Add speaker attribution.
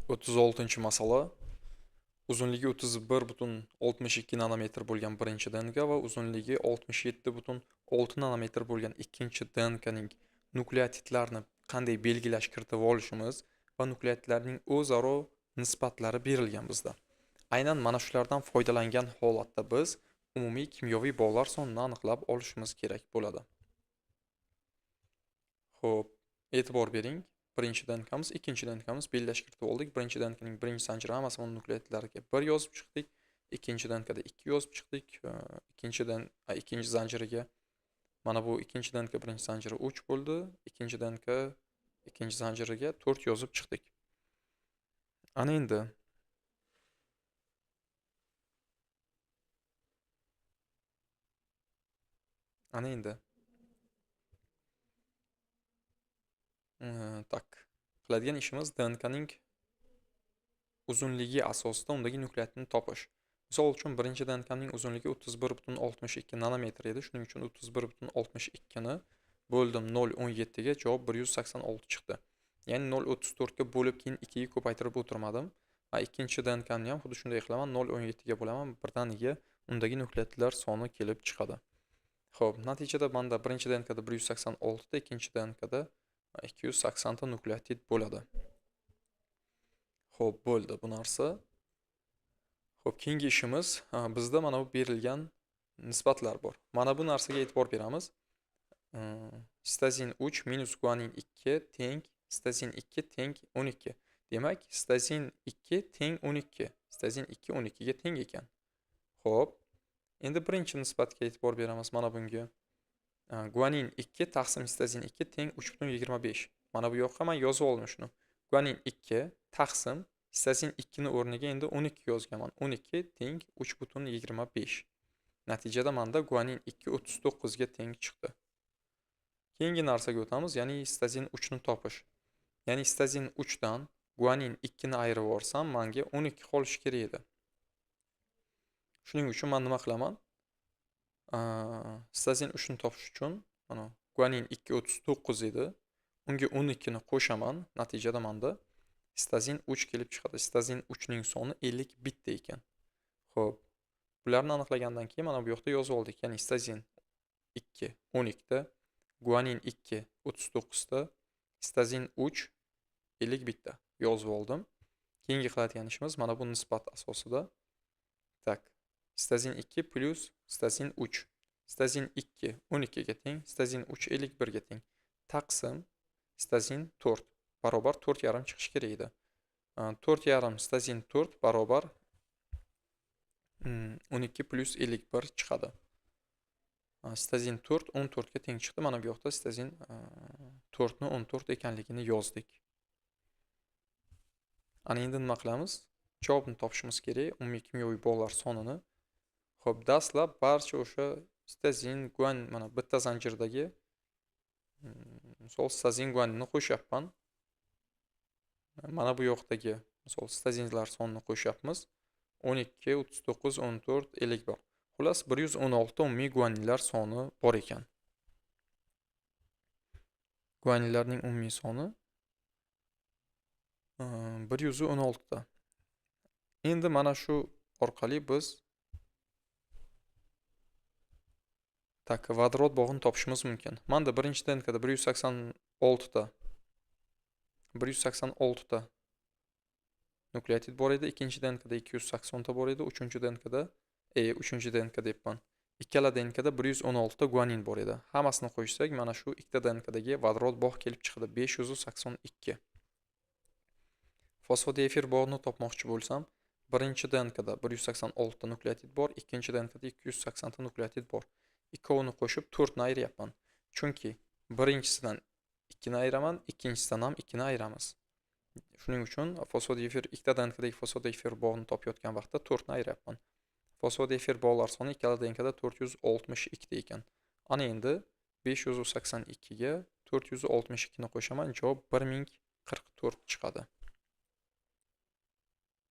Speaker 1: 36 masala. Uzunligi 31,62 nanometr bo'lgan birinchi DNK va uzunligi 67,6 nanometr bo'lgan ikkinchi DNKning nukleotidlarni qanday belgilash kiritib olishimiz va nukleotidlarning o'zaro nisbatlari berilgan bizda. Aynan mana shulardan foydalangan holatda biz umumiy kimyoviy bog'lar sonini aniqlab olishimiz kerak bo'ladi. Xo'p, e'tibor bering. Birinchi DNKmiz, ikkinchi DNKmiz belgilash kiritib oldik. Birinchi DNKning birinchi zanjiri hammasi nukleotidlariga 1 yozib chiqdik. Ikkinchi DNKda 2 yozib chiqdik. Ikkinchi zanjiriga mana bu ikkinchi DNK birinchi zanjiri 3 bo'ldi. Ikkinchi DNK ikkinchi zanjiriga 4 yozib chiqdik. Ana endi qiladigan ishimiz DNKning uzunligi asosida undagi nukleotidni topish. Misol uchun birinchi DNKning uzunligi 31,62 nanometr edi. Shuning uchun 31,62 ni bo'ldim 0,17 ga, javob 186 chiqdi. Ya'ni 0,34 ga bo'lib keyin 2 ga ko'paytirib o'tirmadim. Va ikkinchi DNKni ham xuddi shunday qilaman, 0,17 ga bo'laman, birdaniga undagi nukleotidlar soni kelib chiqadi. Xo'p, natijada menda birinchi DNKda 186 ta, ikkinchi DNKda 280 ta nukleotid bo'ladi. Xo'p, bo'ldi bu narsa. Xo'p, keyingi ishimiz bizda mana bu berilgan nisbatlar bor. Mana bu narsaga e'tibor beramiz. Citazin 3 minus guanin 2 teng citazin 2 teng 12. Demak, citazin 2 teng 12. Citazin 2 12 ga teng ekan. Xo'p, endi birinchi nisbatga e'tibor beramiz mana bunga. Guanin 2 taqsim citazin 2 teng 3,25. Mana bu yoqqa men yozib oldim shuni. Guanin 2 taqsim citazin 2 ni o'rniga endi 12 yozganman. 12 teng 3,25. Natijada menda guanin 2 39 ga teng chiqdi. Keyingi narsaga o'tamiz, ya'ni citazin 3 ni topish. Ya'ni citazin 3 dan guanin 2 ni ayirib yuborsam, menga 12 qolishi kerak edi. Shuning uchun men nima qilaman? Citazin 3 ni topish uchun mana guanin 2 39 edi. Unga 12 ni qo'shaman. Natijada menda citazin 3 kelib chiqadi. Citazin 3 ning soni 50 bitta ekan. Xo'p, bularni aniqlagandan keyin mana bu yoqda yozib oldik. Ya'ni citazin 2 12 ta, guanin 2 39 ta, citazin 3 50 bitta yozib oldim. Keyingi qiladigan ishimiz mana bu nisbat asosida. Citazin 2 plus citazin 3. Citazin 2 12 ga teng, citazin 3 51 ga teng. Taqsim citazin 4 barobar 4,5 chiqishi kerak edi. 4,5 citazin 4 barobar 12 plus 51 chiqadi. Citazin 4 14 ga teng chiqdi. Mana bu yoqda citazin 4 ni 14 ekanligini yozdik. Ana endi nima qilamiz? Javobni topishimiz kerak, umumiy kimyoviy bog'lar sonini. Xo'p, dastlab barcha o'sha citazin, guanin mana bitta zanjirdagi misol citazin guaninni qo'shyapman. Mana bu yoqdagi misol citazinlar sonini qo'shyapmiz. 12, 39, 14, 50 bor. Xullas 116 umumiy guaninlar soni bor ekan. Guaninlarning umumiy soni 116 ta. Endi mana shu orqali biz vodorod bog'ini topishimiz mumkin. Menda birinchi DNKda 186 ta 186 ta nukleotid bor edi, ikkinchi DNKda 280 ta bor edi, uchinchi DNK debman. Ikkala DNKda 116 ta guanin bor edi. Hammasini qo'shsak, mana shu ikkita DNKdagi vodorod bog' kelib chiqadi 582. Fosfodiefer bog'ini topmoqchi bo'lsam, birinchi DNKda 186 ta nukleotid bor, ikkinchi DNKda 280 ta nukleotid bor. Ikkovini qo'shib 4 ni ayirayapman. Chunki birinchisidan 2 ni ayiraman, ikkinchisidan ham 2 ni ayiramiz. Shuning uchun fosfodiefer ikkita DNKdagi fosfodiefer bog'ini topayotgan vaqtda 4 ni ayirayapman. Fosfodiefer bog'lar soni ikkala DNKda 462 ta ekan. Ana endi 582 ga 462 ni qo'shaman, javob 1044 chiqadi.